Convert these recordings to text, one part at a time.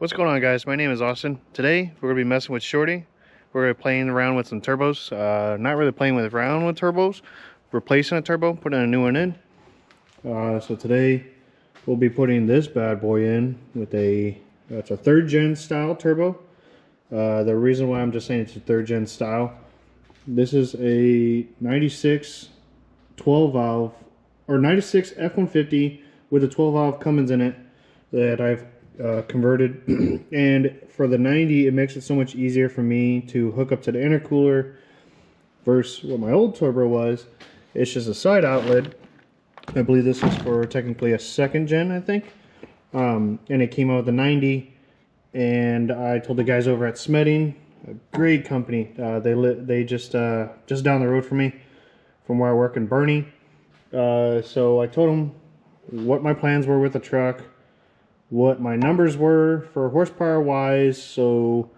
What's going on, guys? My name is Austin. Today we're going to be messing with Shorty. We're going to be playing around with some turbos. Not really playing around with turbos, replacing a turbo, putting a new one in. So today we'll be putting this bad boy in with it's a 3rd gen style turbo. The reason why I'm just saying it's a 3rd gen style, this is a 96 12 valve or 96 F-150 with a 12 valve Cummins in it that I've converted. And for the 90, it makes it so much easier for me to hook up to the intercooler versus what my old turbo was. It's just a side outlet. I believe this is for technically a 2nd gen, I think. And it came out with the 90, and I told the guys over at Smeding, a great company. They just down the road from me, from where I work in Bernie. So I told them what my plans were with the truck, what my numbers were for horsepower wise. So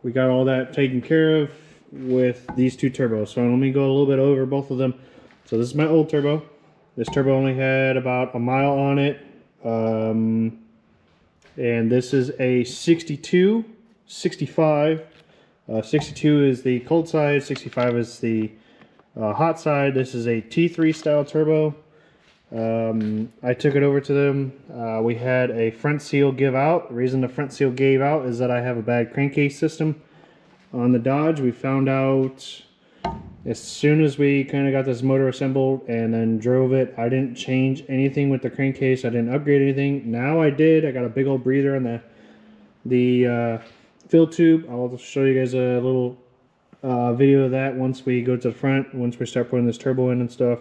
we got all that taken care of with these 2 turbos. So let me go a little bit over both of them. So this is my old turbo. This turbo only had about a mile on it. And this is a 62, 65. 62 is the cold side, 65 is the hot side. This is a T3 style turbo. I took it over to them. We had a front seal give out. The reason the front seal gave out is that I have a bad crankcase system on the Dodge. We found out as soon as we kind of got this motor assembled and then drove it. I didn't change anything with the crankcase. I didn't upgrade anything. Now I did. I got a big old breather on the fill tube. I'll show you guys a little video of that once we go to the front, once we start putting this turbo in and stuff.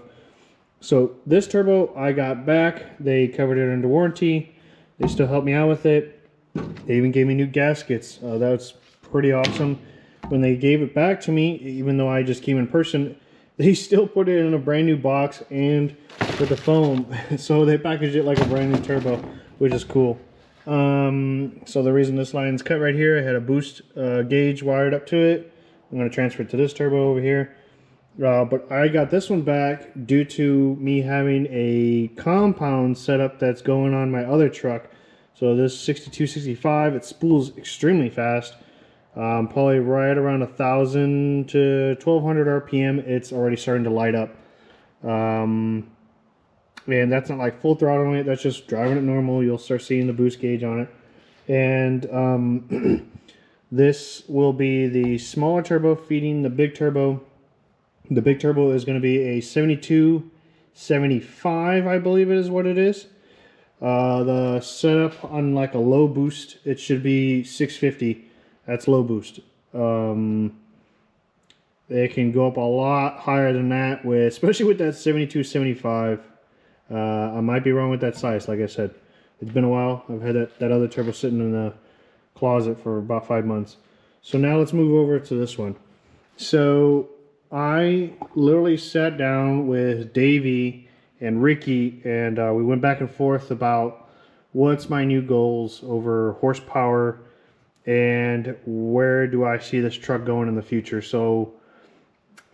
So this turbo I got back. They covered it under warranty. They still helped me out with it. They even gave me new gaskets. That's pretty awesome. When they gave it back to me, even though I just came in person, they still put it in a brand new box and with the foam. So they packaged it like a brand new turbo, which is cool. So the reason this line's cut right here, I had a boost gauge wired up to it. I'm going to transfer it to this turbo over here. But I got this one back due to me having a compound setup that's going on my other truck. So this 6265, it spools extremely fast. Probably right around 1,000 to 1,200 RPM, it's already starting to light up. And that's not like full throttle on it, that's just driving it normal. You'll start seeing the boost gauge on it. And this will be the smaller turbo feeding the big turbo. The big turbo is going to be a 7275, I believe it is what it is. The setup on like a low boost, it should be 650. That's low boost. It can go up a lot higher than that, especially with that 7275. I might be wrong with that size. Like I said, it's been a while. I've had that other turbo sitting in the closet for about 5 months. So now let's move over to this one. So I literally sat down with Davey and Ricky, and we went back and forth about what's my new goals over horsepower and where do I see this truck going in the future. So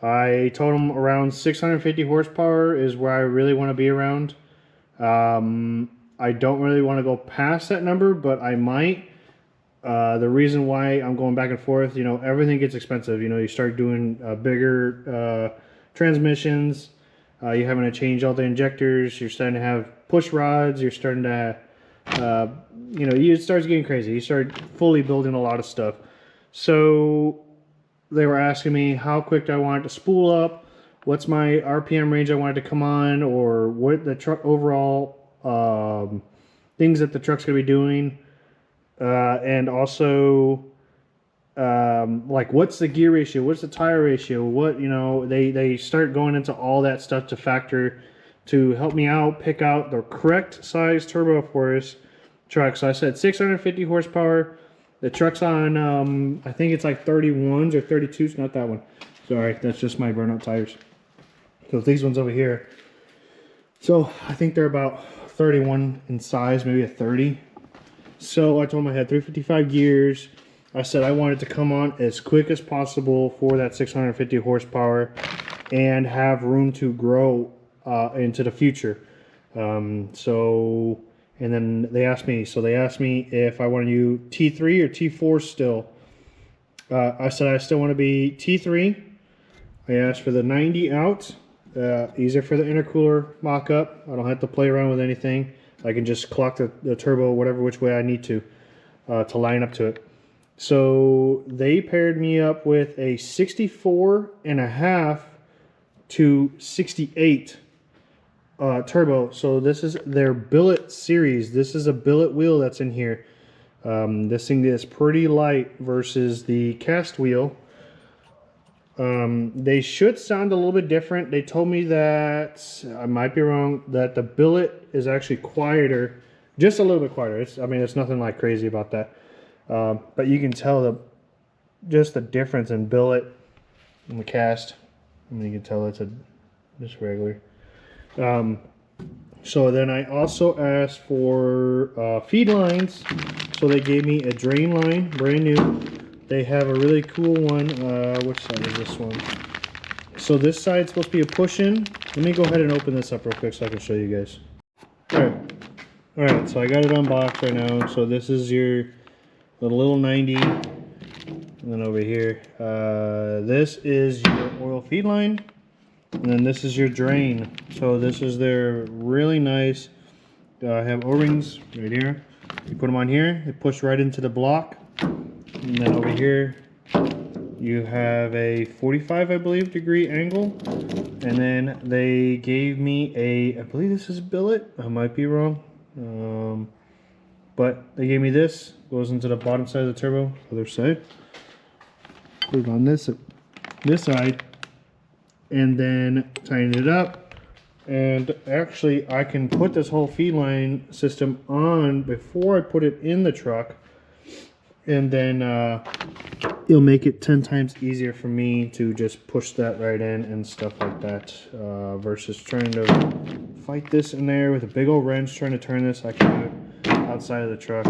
I told him around 650 horsepower is where I really want to be around. I don't really want to go past that number, but I might. The reason why I'm going back and forth, you know, everything gets expensive. You know, you start doing bigger transmissions. You're having to change all the injectors. You're starting to have push rods. You're starting to, you know, it starts getting crazy. You start fully building a lot of stuff. So they were asking me how quick do I want it to spool up, what's my RPM range I want it to come on, or what the truck overall things that the truck's going to be doing. And also, like, what's the gear ratio? What's the tire ratio? What, you know, they start going into all that stuff to factor to help me out, pick out the correct size turbo for this truck. So I said 650 horsepower. The truck's on, I think it's like 31s or 32s, not that one. Sorry, that's just my burnout tires. So these ones over here. So I think they're about 31 in size, maybe a 30. So I told him I had 355 gears. I said I wanted to come on as quick as possible for that 650 horsepower and have room to grow into the future. So And then they asked me if I want to use T3 or T4 still. I said I still want to be T3. I asked for the 90 out. Easier for the intercooler mock-up. I don't have to play around with anything. I can just clock the turbo which way I need to line up to it. So they paired me up with a 64.5 to 68 turbo. So this is their billet series. This is a billet wheel that's in here. This thing is pretty light versus the cast wheel. They should sound a little bit different. They told me that, I might be wrong, that the billet is actually quieter, just a little bit quieter. I mean, it's nothing like crazy about that. But you can tell just the difference in billet and the cast. I mean, you can tell it's just regular. So then I also asked for feed lines. So they gave me a drain line, brand new. They have a really cool one. Which side is this one? So this side's supposed to be a push-in. Let me go ahead and open this up real quick so I can show you guys. Alright, so I got it unboxed right now. So this is your little 90. And then over here, this is your oil feed line. And then this is your drain. So this is their really nice, have O-rings right here. You put them on here, they push right into the block. And then over here, you have a 45, I believe, degree angle. And then they gave me I believe this is billet. I might be wrong. But they gave me this. Goes into the bottom side of the turbo, other side. Put it on this side. And then tighten it up. And actually, I can put this whole feed line system on before I put it in the truck. And then it'll make it 10 times easier for me to just push that right in and stuff like that, versus trying to fight this in there with a big old wrench trying to turn this. I can do it outside of the truck.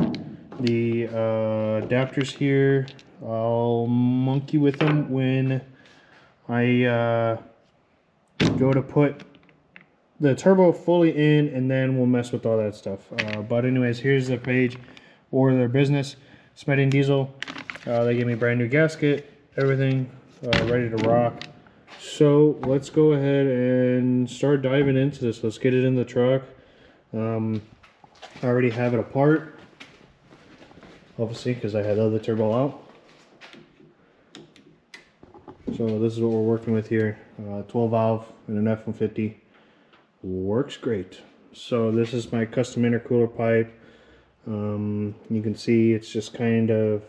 The adapters here, I'll monkey with them when I go to put the turbo fully in, and then we'll mess with all that stuff. But anyways, here's the page or their business. Smeding diesel. They gave me a brand new gasket, everything ready to rock. So let's go ahead and start diving into this. Let's get it in the truck. I already have it apart, obviously, because I had the other turbo out. So this is what we're working with here. 12 valve and an F-150. Works great. So this is my custom intercooler pipe. You can see it's just kind of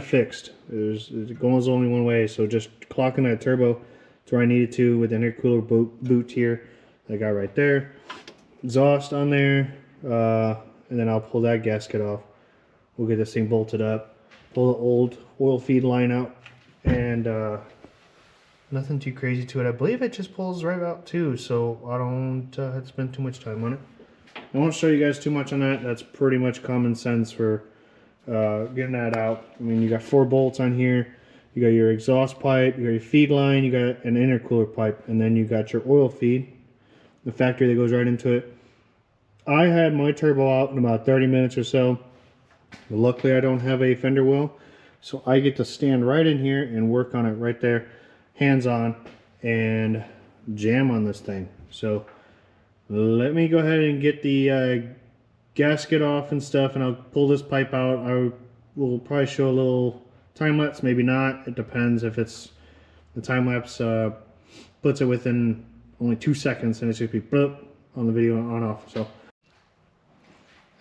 fixed. It goes only one way, so just clocking that turbo to where I needed to with the intercooler boot here I got right there. Exhaust on there, and then I'll pull that gasket off. We'll get this thing bolted up, pull the old oil feed line out, and nothing too crazy to it. I believe it just pulls right out too, so I don't have to spend too much time on it. I won't show you guys too much on that. That's pretty much common sense for getting that out. I mean, you got 4 bolts on here. You got your exhaust pipe, you got your feed line, you got an intercooler pipe, and then you got your oil feed, the factory that goes right into it. I had my turbo out in about 30 minutes or so. Luckily, I don't have a fender wheel, so I get to stand right in here and work on it right there, hands on, and jam on this thing. So let me go ahead and get the gasket off and stuff, and I'll pull this pipe out. I will probably show a little time lapse, maybe not. It depends. If it's the time lapse puts it within only 2 seconds, and it's just be bloop on the video on off. So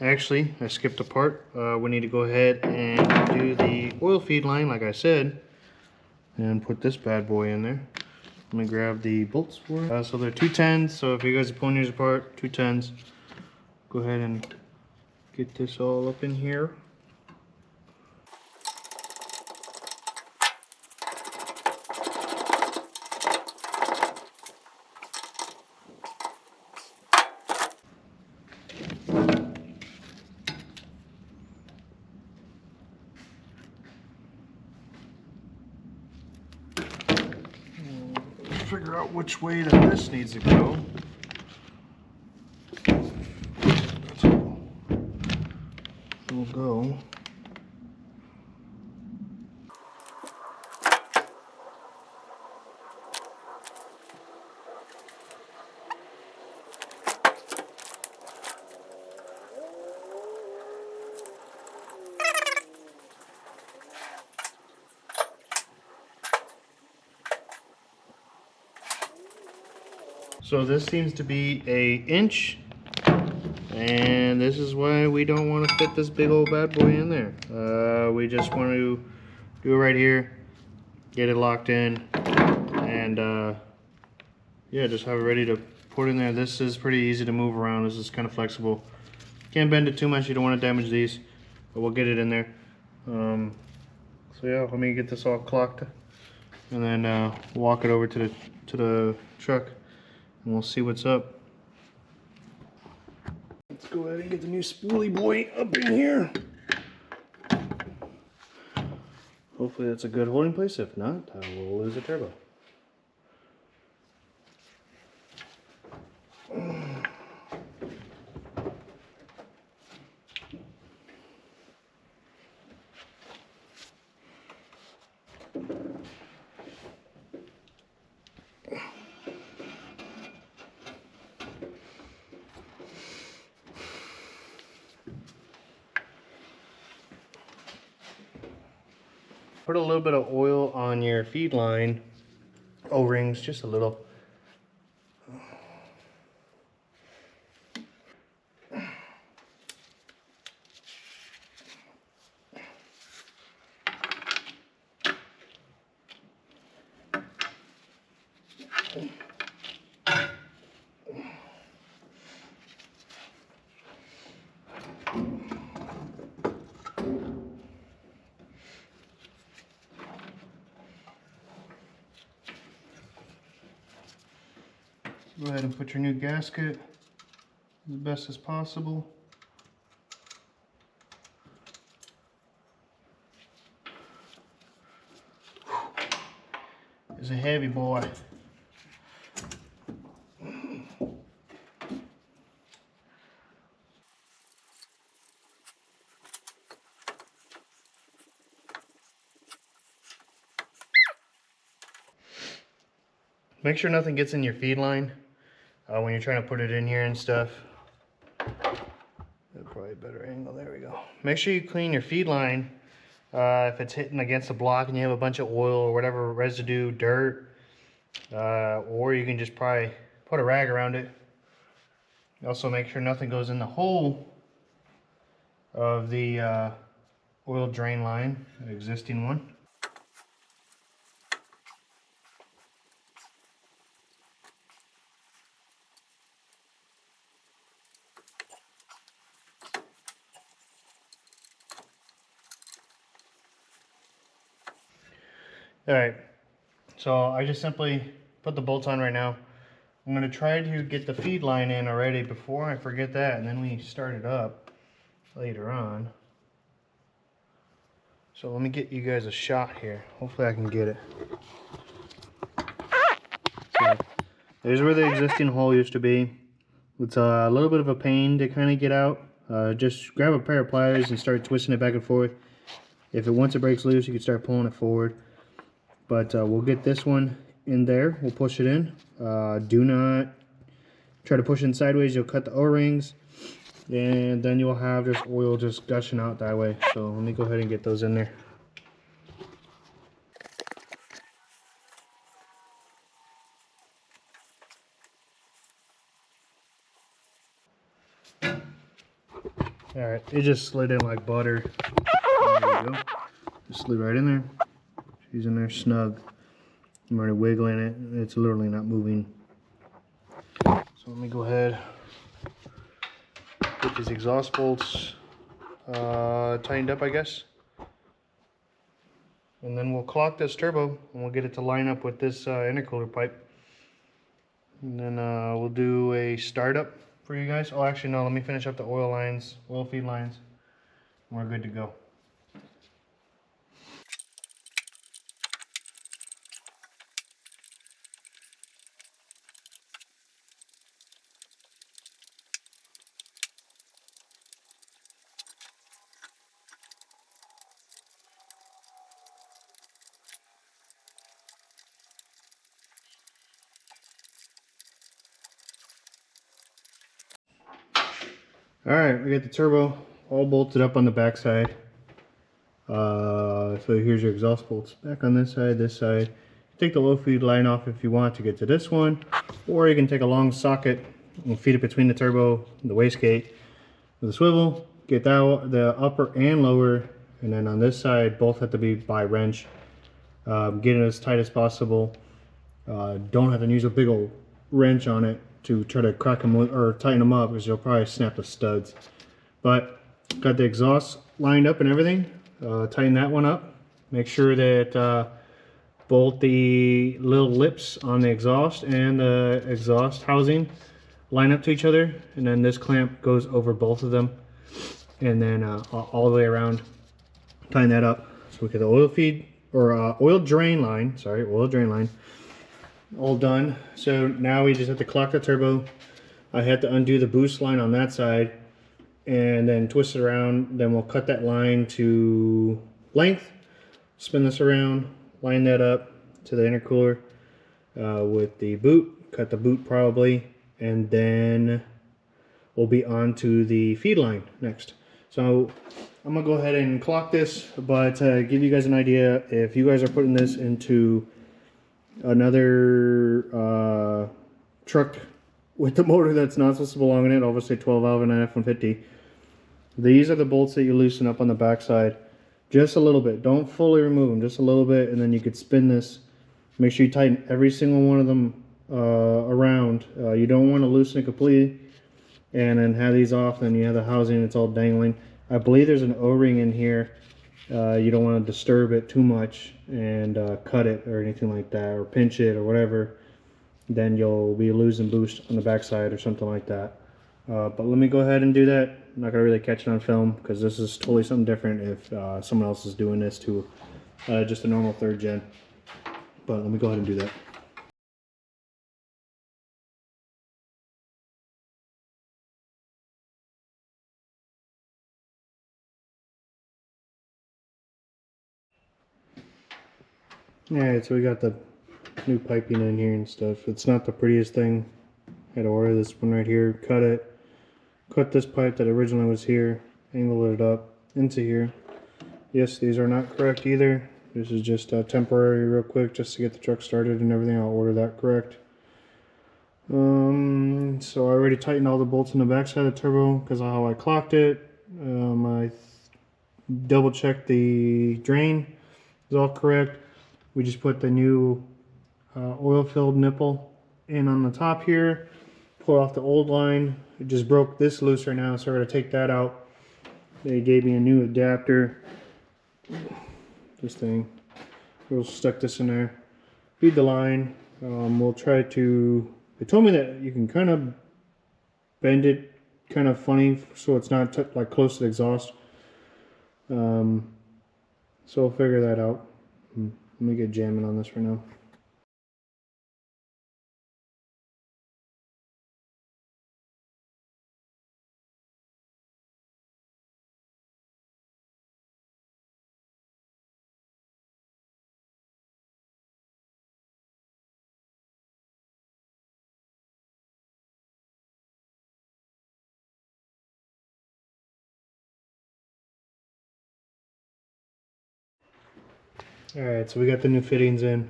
actually, I skipped a part. We need to go ahead and do the oil feed line, like I said, and put this bad boy in there. Let me grab the bolts for it. So they're 210s, so if you guys are pulling yours apart, 210s. Go ahead and get this all up in here. Figure out which way that this needs to go. go. So this seems to be an inch, and this is why we don't want to fit this big old bad boy in there. We just want to do it right here, get it locked in, and yeah, just have it ready to put in there. This is pretty easy to move around. This is kind of flexible. Can't bend it too much, you don't want to damage these, but we'll get it in there. So yeah, let me get this all clocked, and then walk it over to the truck, and we'll see what's up. Let's go ahead and get the new spoolie boy up in here. Hopefully that's a good holding place. If not, I will lose a turbo. Put a little bit of oil on your feed line O-rings, just a little. Go ahead and put your new gasket as best as possible. It's a heavy boy. Make sure nothing gets in your feed line when you're trying to put it in here and stuff. Probably a better angle. There we go. Make sure you clean your feed line if it's hitting against the block and you have a bunch of oil or whatever residue, dirt, or you can just probably put a rag around it. Also make sure nothing goes in the hole of the oil drain line, an existing one. Alright, so I just simply put the bolts on right now. I'm going to try to get the feed line in already before I forget that, and then we start it up later on. So let me get you guys a shot here. Hopefully I can get it. So there's where the existing hole used to be. It's a little bit of a pain to kind of get out. Just grab a pair of pliers and start twisting it back and forth. If once it breaks loose, you can start pulling it forward. But we'll get this one in there. We'll push it in. Do not try to push it in sideways. You'll cut the O-rings, and then you'll have this oil just gushing out that way. So let me go ahead and get those in there. Alright, it just slid in like butter. There you go. Just slid right in there. She's in there snug. I'm already wiggling it. It's literally not moving. So let me go ahead, get these exhaust bolts tightened up, I guess. And then we'll clock this turbo and we'll get it to line up with this intercooler pipe. And then we'll do a startup for you guys. Oh, actually no, let me finish up the oil lines, oil feed lines. And we're good to go. All right, we got the turbo all bolted up on the back side. So here's your exhaust bolts back on this side. Take the low feed line off if you want to get to this one, or you can take a long socket and feed it between the turbo and the wastegate with a swivel. Get that, the upper and lower, and then on this side both have to be by wrench. Get it as tight as possible. Don't have to use a big old wrench on it to try to crack them or tighten them up, because you'll probably snap the studs. But got the exhaust lined up and everything. Tighten that one up. Make sure that both the little lips on the exhaust and the exhaust housing line up to each other, and then this clamp goes over both of them, and then all the way around. Tighten that up. So we get the oil feed or oil drain line. Sorry, oil drain line. All done. So now we just have to clock the turbo. I had to undo the boost line on that side and then twist it around. Then we'll cut that line to length, spin this around, line that up to the intercooler with the boot, cut the boot probably, and then we'll be on to the feed line next. So I'm gonna go ahead and clock this, but give you guys an idea, if you guys are putting this into another truck with the motor that's not supposed to belong in it, obviously 12 valve and an F-150, these are the bolts that you loosen up on the back side just a little bit. Don't fully remove them, just a little bit, and then you could spin this. Make sure you tighten every single one of them around. You don't want to loosen it completely and then have these off, and you have the housing, it's all dangling. I believe there's an O-ring in here. You don't want to disturb it too much and cut it or anything like that, or pinch it or whatever. Then you'll be losing boost on the backside or something like that. But let me go ahead and do that. I'm not gonna really catch it on film because this is totally something different if someone else is doing this to just a normal 3rd gen. But let me go ahead and do that. Alright, so we got the new piping in here and stuff. It's not the prettiest thing. I had to order this one right here, cut it. Cut this pipe that originally was here, angle it up into here. Yes, these are not correct either. This is just temporary real quick just to get the truck started and everything. I'll order that correct. So I already tightened all the bolts in the back side of the turbo because of how I clocked it. I double checked the drain. It's all correct. We just put the new oil filled nipple in on the top here. Pull off the old line. It just broke this loose right now, so we're going to take that out. They gave me a new adapter. This thing. We'll stuck this in there. Feed the line. We'll try to... They told me that you can kind of bend it kind of funny so it's not like close to the exhaust. So we'll figure that out. Let me get jamming on this right now. Alright, so we got the new fittings in.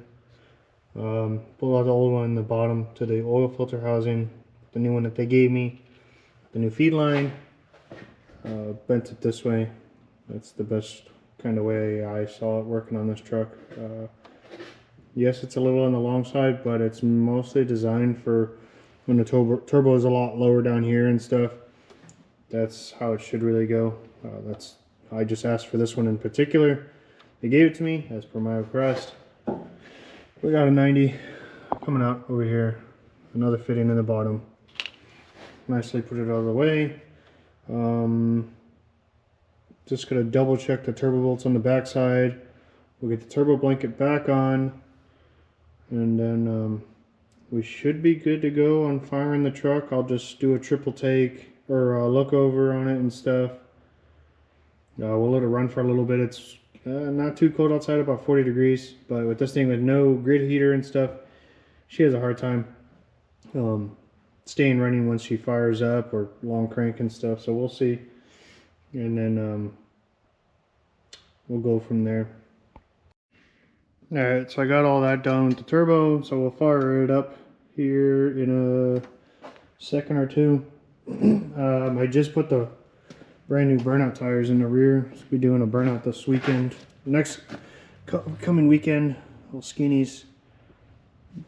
Pull out the old one in the bottom to the oil filter housing, the new one that they gave me, the new feed line, bent it this way. That's the best kind of way I saw it working on this truck. Yes, it's a little on the long side, but it's mostly designed for when the turbo is a lot lower down here and stuff. That's how it should really go. I just asked for this one in particular. They gave it to me as per my request. We got a 90 coming out over here. Another fitting in the bottom. Nicely put it out of the way. Just gonna double check the turbo bolts on the back side. We'll get the turbo blanket back on, and then we should be good to go on firing the truck. I'll just do a triple take or look over on it and stuff. We'll let it run for a little bit. It's not too cold outside, about 40 degrees, but with this thing with no grid heater and stuff, she has a hard time staying running once she fires up, or long crank and stuff. So we'll see, and then we'll go from there. All right, so I got all that done with the turbo, so we'll fire it up here in a second or two. I just put the brand new burnout tires in the rear. So we'll be doing a burnout this weekend. Next coming weekend, little skinnies.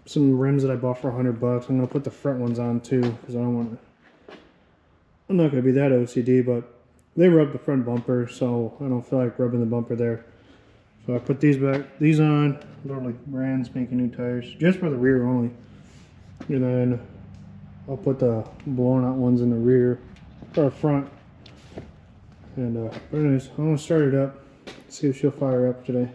Some rims that I bought for $100. I'm gonna put the front ones on too, because I don't want to. I'm not gonna be that OCD, but they rub the front bumper, so I don't feel like rubbing the bumper there. So I put these on, literally brand spanking new tires, just for the rear only. And then I'll put the blown out ones in the rear or front. And but anyways, I'm gonna start it up, see if she'll fire up today.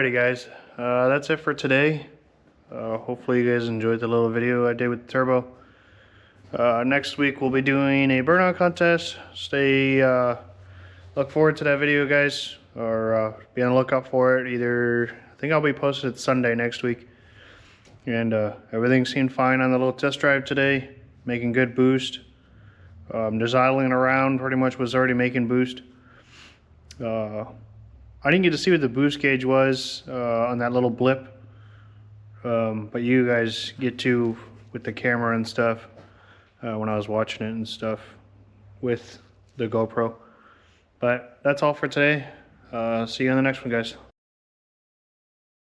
Alrighty guys, that's it for today. Hopefully you guys enjoyed the little video I did with the turbo. Next week we'll be doing a burnout contest. Look forward to that video, guys, or be on the lookout for it. I think I'll be posted Sunday next week. And everything seemed fine on the little test drive today, making good boost. Just idling around, pretty much was already making boost. I didn't get to see what the boost gauge was on that little blip, but you guys get to with the camera and stuff when I was watching it and stuff with the GoPro. But that's all for today. See you on the next one, guys.